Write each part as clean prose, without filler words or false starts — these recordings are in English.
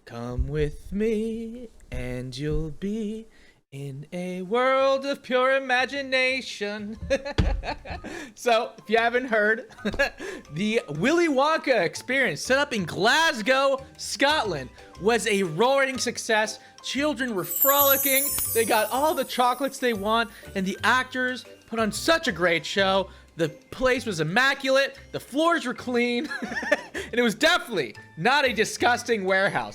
Come with me and you'll be in a world of pure imagination. So, if you haven't heard, the Willy Wonka experience set up in Glasgow, Scotland was a roaring success. Children were frolicking, they got all the chocolates they want, and the actors put on such a great show. The place was immaculate, the floors were clean, and it was definitely not a disgusting warehouse.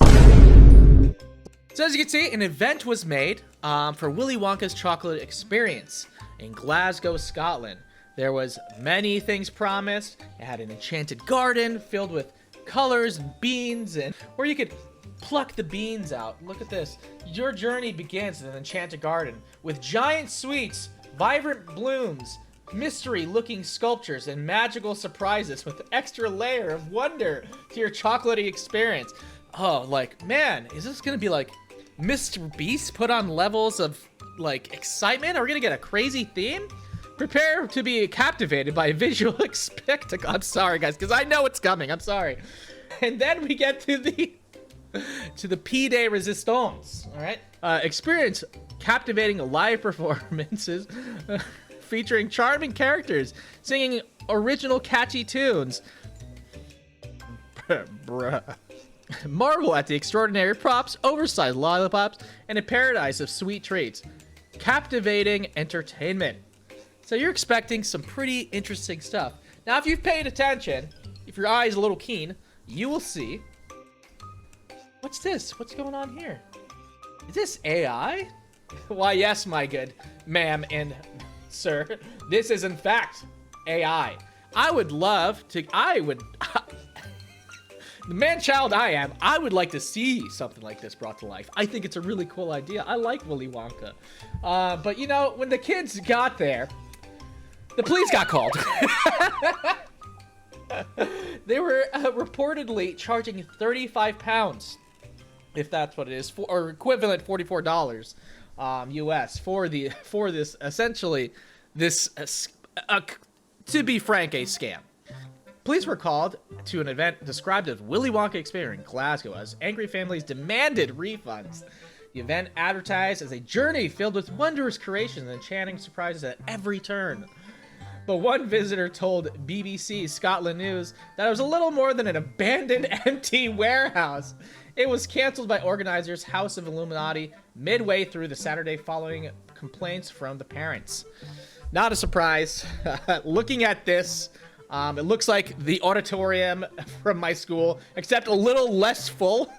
So as you can see, an event was made for Willy Wonka's chocolate experience in Glasgow, Scotland. There was many things promised. It had an enchanted garden filled with colors and beans, and where you could pluck the beans out. Look at this. Your journey begins in an enchanted garden with giant sweets, vibrant blooms, mystery-looking sculptures, and magical surprises with an extra layer of wonder to your chocolatey experience. Oh, like, man, is this gonna be like Mr. Beast put on levels of, like, excitement? Are we gonna get a crazy theme? Prepare to be captivated by a visual spectacle. I'm sorry, guys, because I know it's coming. I'm sorry. And then we get to the P-Day Resistance, all right? Experience captivating live performances featuring charming characters singing original catchy tunes. Bruh. Marvel at the extraordinary props, oversized lollipops, and a paradise of sweet treats. Captivating entertainment. So you're expecting some pretty interesting stuff. Now, if you've paid attention, if your eye is a little keen, you will see. What's this? What's going on here? Is this AI? Why, yes, my good ma'am and sir. This is, in fact, AI. The man-child I am, I would like to see something like this brought to life. I think it's a really cool idea. I like Willy Wonka. But, you know, when the kids got there, the police got called. They were reportedly charging 35 pounds, if that's what it is, or equivalent $44 US for this, essentially, this, to be frank, a scam. Police were called to an event described as Willy Wonka experience in Glasgow as angry families demanded refunds. The event advertised as a journey filled with wondrous creations and enchanting surprises at every turn. But one visitor told BBC Scotland News that it was a little more than an abandoned empty warehouse. It was cancelled by organizers House of Illuminati midway through the Saturday following complaints from the parents. Not a surprise. Looking at this, it looks like the auditorium from my school, except a little less full.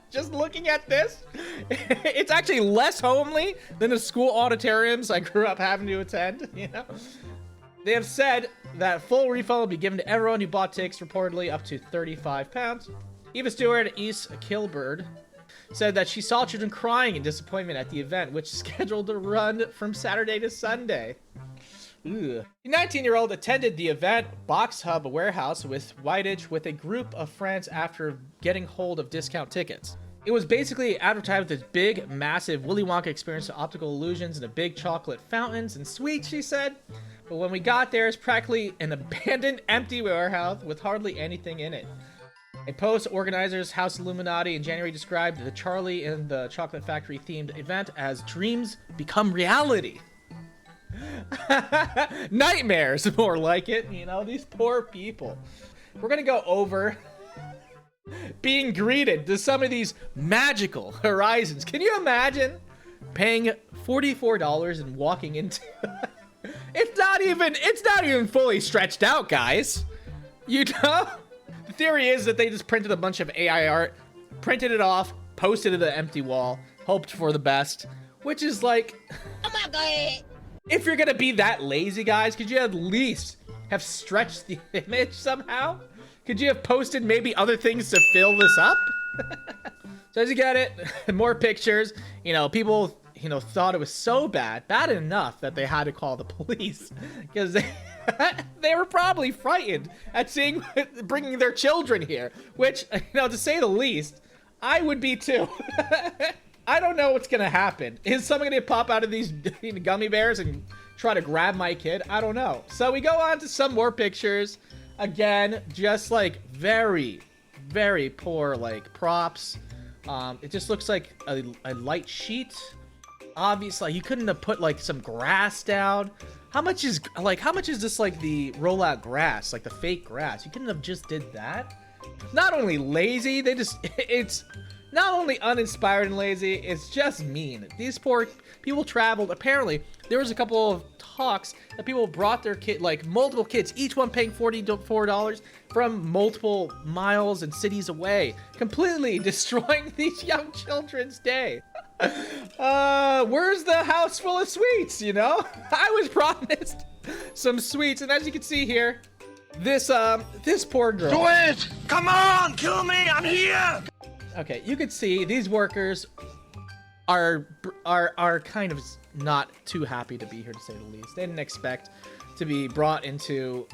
Just looking at this, it's actually less homely than the school auditoriums I grew up having to attend, you know? They have said that full refund will be given to everyone who bought tickets, reportedly up to 35 pounds. Eva Stewart at East Kilburn said that she saw children crying in disappointment at the event, which is scheduled to run from Saturday to Sunday. Ugh. The 19-year-old attended the event Box Hub Warehouse with Whitedge with a group of friends after getting hold of discount tickets. It was basically advertised with this big, massive Willy Wonka experience of optical illusions and a big chocolate fountains and sweets, she said. But when we got there, it's practically an abandoned, empty warehouse with hardly anything in it. A post organizers House Illuminati in January described the Charlie and the Chocolate Factory themed event as dreams become reality. Nightmares, more like it, you know, these poor people. We're gonna go over being greeted to some of these magical horizons. Can you imagine paying $44 and walking into it's not even fully stretched out, guys. You know? The theory is that they just printed a bunch of AI art, printed it off, posted it to the empty wall, hoped for the best, which is like, oh my god. If you're gonna be that lazy, guys, could you at least have stretched the image somehow? Could you have posted maybe other things to fill this up? So as you get it, more pictures, you know, people, you know, thought it was so bad enough that they had to call the police because they were probably frightened at bringing their children here, which, you know, to say the least, I would be too. I don't know what's gonna happen. Is someone gonna pop out of these gummy bears and try to grab my kid? I don't know. So we go on to some more pictures. Again, just like very, very poor like props. It just looks like a light sheet. Obviously, you couldn't have put like some grass down. How much is this like the rollout grass, like the fake grass? You couldn't have just did that. Not only lazy, it's not only uninspired and lazy, it's just mean. These poor people traveled. Apparently, there was a couple of talks that people brought their kid, like multiple kids, each one paying $44 from multiple miles and cities away, completely destroying these young children's day. Where's the house full of sweets, you know? I was promised some sweets, and as you can see here, this poor girl. Do it! Come on, kill me, I'm here! Okay, you can see these workers are kind of not too happy to be here, to say the least. They didn't expect to be brought into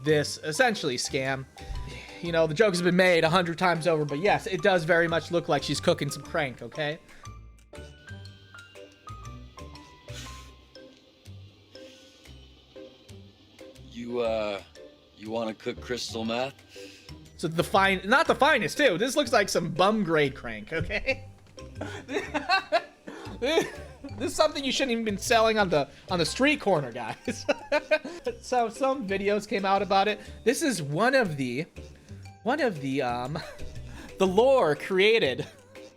this essentially scam. You know, the joke has been made 100 times over, but yes, it does very much look like she's cooking some crank, okay? You want to cook crystal meth? So not the finest too. This looks like some bum grade crank, okay? This is something you shouldn't even been selling on the street corner, guys. So some videos came out about it. This is one of the the lore created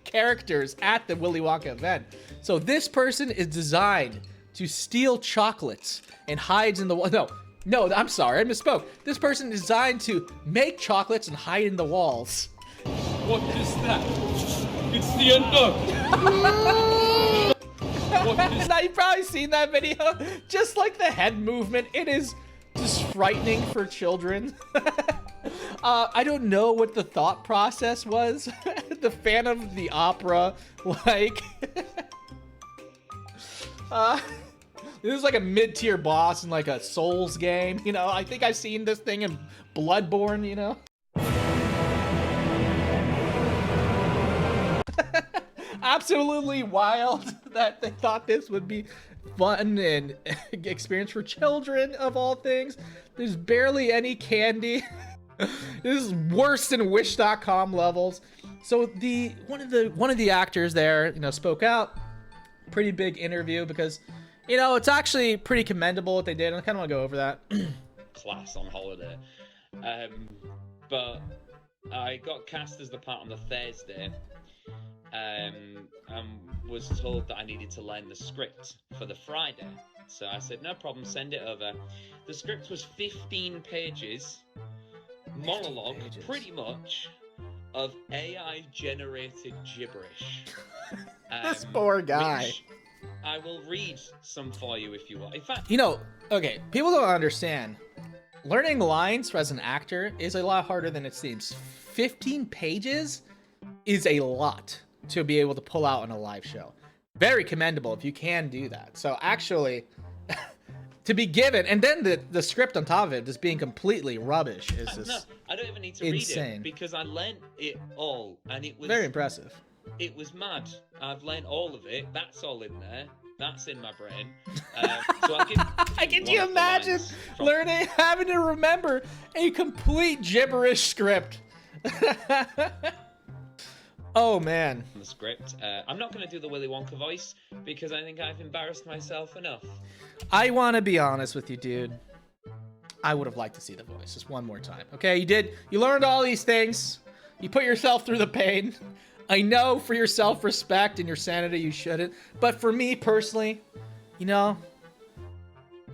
characters at the Willy Wonka event. So this person is designed to steal chocolates and hides in the wall. No, I'm sorry, I misspoke. This person is designed to make chocolates and hide in the walls. What is that? It's the undog. Now you've probably seen that video. Just like the head movement, it is just frightening for children. I don't know what the thought process was. The Phantom of the Opera, like... This is like a mid-tier boss in like a Souls game, you know? I think I've seen this thing in Bloodborne, you know? Absolutely wild that they thought this would be fun and experience for children of all things. There's barely any candy. This is worse than Wish.com levels. So one of the actors there, you know, spoke out. Pretty big interview because, you know, it's actually pretty commendable what they did, and I kind of want to go over that. Class on holiday. But I got cast as the part on the Thursday, and was told that I needed to learn the script for the Friday. So I said, no problem, send it over. The script was 15 pages, monologue, pretty much, of AI-generated gibberish. This poor guy. I will read some for you if you want. In fact, you know, okay, people don't understand. Learning lines as an actor is a lot harder than it seems. 15 pages is a lot to be able to pull out on a live show. Very commendable if you can do that. So actually, to be given, and then the script on top of it just being completely rubbish is just no, I don't even need to insane. read it because I learnt it all, and it was very impressive. It was mad. I've learnt all of it. That's all in there. That's in my brain. So Can you imagine learning, having to remember a complete gibberish script? Oh man. The script. I'm not going to do the Willy Wonka voice because I think I've embarrassed myself enough. I want to be honest with you, dude. I would have liked to see the voice just one more time. Okay, you learned all these things. You put yourself through the pain. I know for your self-respect and your sanity you shouldn't, but for me personally, you know,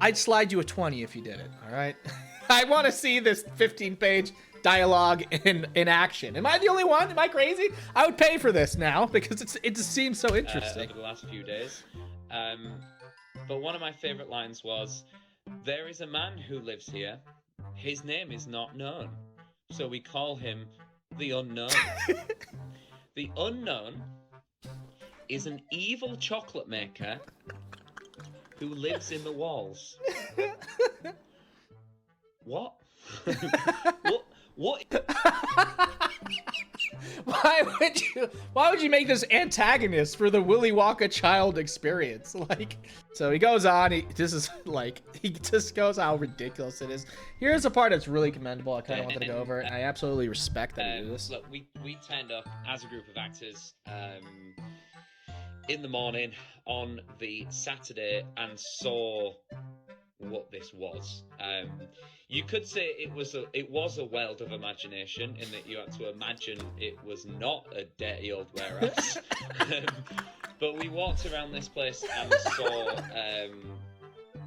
I'd slide you a 20 if you did it, all right? I want to see this 15-page dialogue in action. Am I the only one? Am I crazy? I would pay for this now because it just seems so interesting. Over the last few days. But one of my favorite lines was, "There is a man who lives here. His name is not known, so we call him the Unknown." The Unknown is an evil chocolate maker who lives in the walls. What? What? Why would you make this antagonist for the Willy Wonka child experience? Like, so he goes on. He just goes how ridiculous it is. Here's a part that's really commendable. I kind of wanted to go over it, and I absolutely respect that he did this. Look, we turned up as a group of actors in the morning on the Saturday and saw what this was. You could say it was a world of imagination in that you had to imagine it was not a dirty old warehouse. But we walked around this place and saw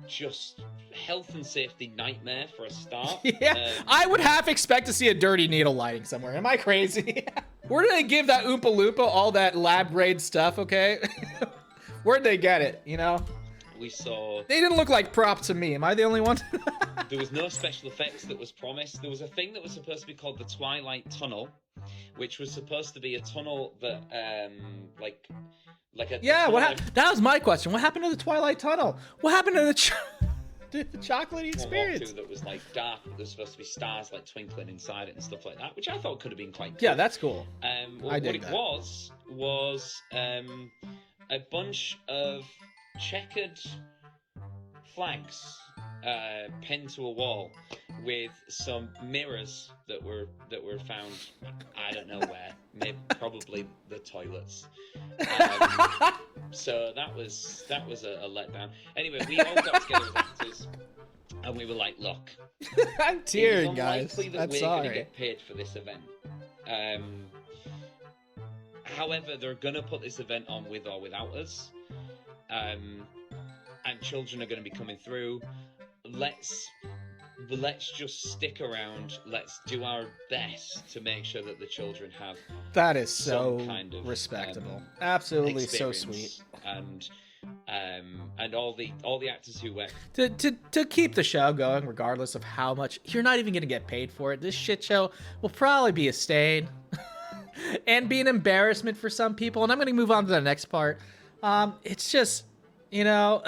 just health and safety nightmare for a start. Yeah, I would half expect to see a dirty needle lighting somewhere. Am I crazy? Where did they give that Oompa Loompa all that lab grade stuff, okay? Where'd they get it, you know? We saw... They didn't look like prop to me. Am I the only one? There was no special effects that was promised. There was a thing that was supposed to be called the Twilight Tunnel, which was supposed to be a tunnel that, like a... Yeah, that was my question. What happened to the Twilight Tunnel? What happened to the chocolatey experience? That was like dark. There's supposed to be stars like twinkling inside it and stuff like that, which I thought could have been quite cool. Yeah, that's cool. What it was a bunch of checkered flags pinned to a wall with some mirrors that were found, I don't know where, maybe probably the toilets. So that was a letdown. Anyway, we all got together as actors and we were like, look, I'm tearing, guys. That I'm we're sorry. gonna get paid for this event. However, they're gonna put this event on with or without us. And children are going to be coming through. Let's just stick around. Let's do our best to make sure that the children have that is so kind of, respectable. Absolutely so sweet. And all the actors who went to keep the show going, regardless of how much you're not even going to get paid for it. This shit show will probably be a stain and be an embarrassment for some people. And I'm going to move on to the next part. It's just, you know,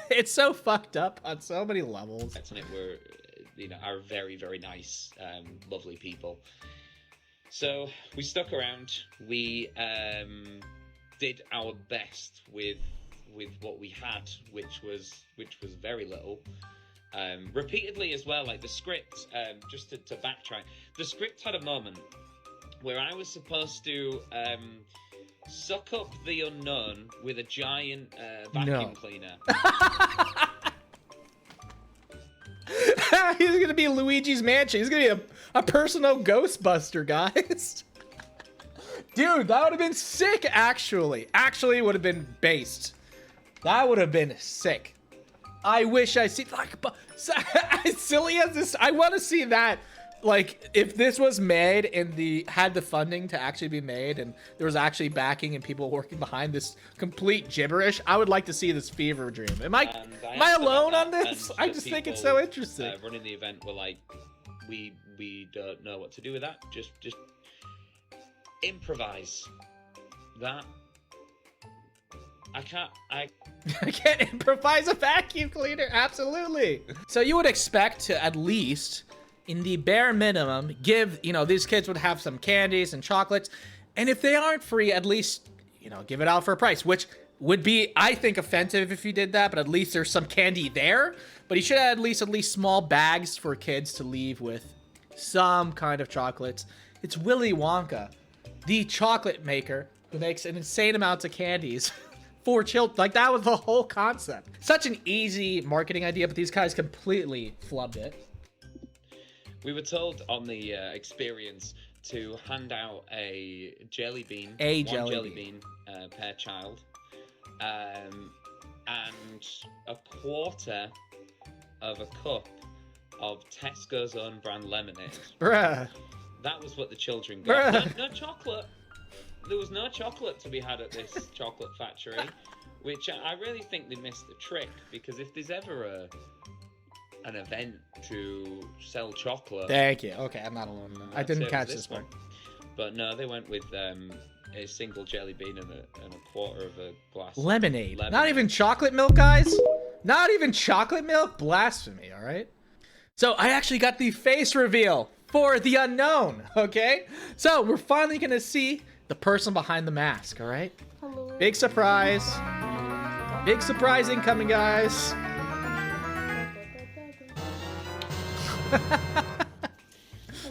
it's so fucked up on so many levels. And it were, you know, are very, very nice, lovely people. So we stuck around. We did our best with what we had, which was very little. Repeatedly as well, like the script. Just to backtrack, the script had a moment where I was supposed to. Suck up the unknown with a giant vacuum cleaner. He's gonna be Luigi's Mansion. He's gonna be a personal Ghostbuster, guys. Dude, that would have been sick, actually. Actually, it would have been based. That would have been sick. I wish I see, like, as silly as this, I want to see that. Like, if this was made and had the funding to actually be made and there was actually backing and people working behind this complete gibberish, I would like to see this fever dream. Am I alone on this? I just think it's so interesting. Running the event were like, we don't know what to do with that. Just improvise that. I can't improvise a vacuum cleaner. Absolutely. So you would expect to at least, in the bare minimum, give, you know, these kids would have some candies and chocolates. And if they aren't free, at least, you know, give it out for a price, which would be, I think, offensive if you did that, but at least there's some candy there. But he should have at least small bags for kids to leave with some kind of chocolates. It's Willy Wonka, the chocolate maker, who makes an insane amount of candies for children. Like, that was the whole concept. Such an easy marketing idea, but these guys completely flubbed it. We were told on the experience to hand out a jelly bean, one jelly bean per child, and a quarter of a cup of Tesco's own brand lemonade. Bruh. That was what the children got. No chocolate. There was no chocolate to be had at this chocolate factory, which I really think they missed the trick, because if there's ever an event to sell chocolate... Thank you. Okay, I'm not alone. I didn't catch this one. But no, they went with a single jelly bean and a quarter of a glass lemonade. Not even chocolate milk, guys? Not even chocolate milk? Blasphemy, all right? So I actually got the face reveal for the unknown, okay? So we're finally gonna see the person behind the mask, all right? Hello. Big surprise. Big surprise incoming, guys.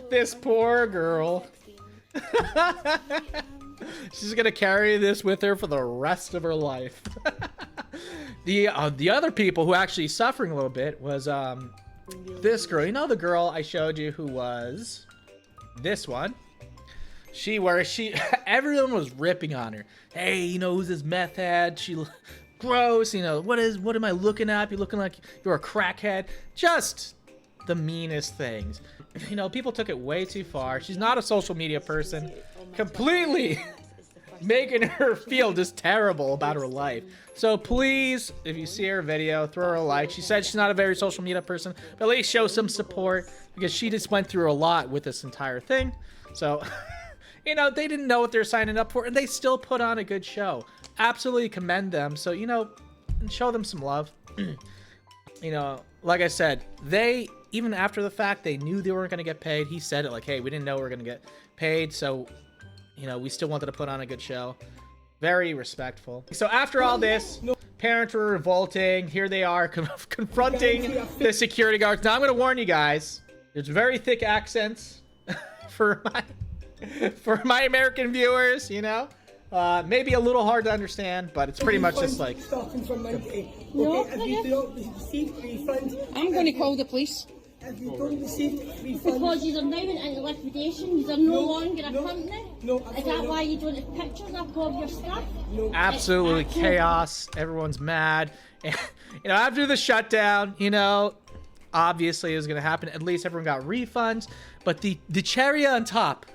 This poor girl. She's gonna carry this with her for the rest of her life. The other people who actually suffering a little bit was this girl. You know the girl I showed you who was this one? Everyone was ripping on her. Hey, you know, who's this meth head? She gross, you know, what am I looking at? You're looking like you're a crackhead. Just the meanest things. You know, people took it way too far. She's not a social media person. Completely making her feel just terrible about her life. So please, if you see her video, throw her a like. She said she's not a very social media person, but at least show some support because she just went through a lot with this entire thing. So, you know, they didn't know what they're signing up for and they still put on a good show. Absolutely commend them. So, you know, show them some love. You know, like I said, even after the fact, they knew they weren't going to get paid. He said it like, hey, we didn't know we were going to get paid. So, you know, we still wanted to put on a good show. Very respectful. So after all this, parents were revolting. Here they are confronting the security guards. Now I'm going to warn you guys. There's very thick accents for my American viewers, you know. Maybe a little hard to understand, but it's pretty much just like... Starting from Monday. No, Okay, if you don't receive refunds... I'm going to call the police. If you don't receive refunds... Because you are now into liquidation, you are no longer a company. No, Is that why you don't have pictures up of your stuff? Absolutely chaos. Everyone's mad. And, you know, after the shutdown, you know, obviously it was going to happen. At least everyone got refunds. But the cherry on top,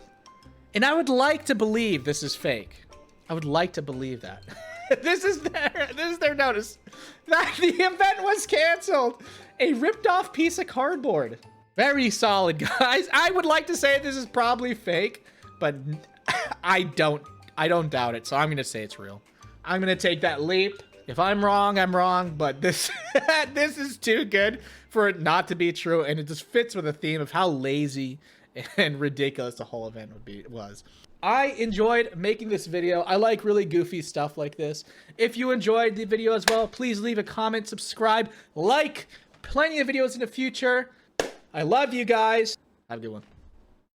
and I would like to believe this is fake. I would like to believe that. This is their notice that the event was canceled. A ripped off piece of cardboard. Very solid, guys. I would like to say this is probably fake, but I don't doubt it. So I'm gonna say it's real. I'm gonna take that leap. If I'm wrong, I'm wrong. But this this is too good for it not to be true, and it just fits with the theme of how lazy and ridiculous the whole event was. I enjoyed making this video. I like really goofy stuff like this. If you enjoyed the video as well, please leave a comment, subscribe, like. Plenty of videos in the future. I love you guys. Have a good one.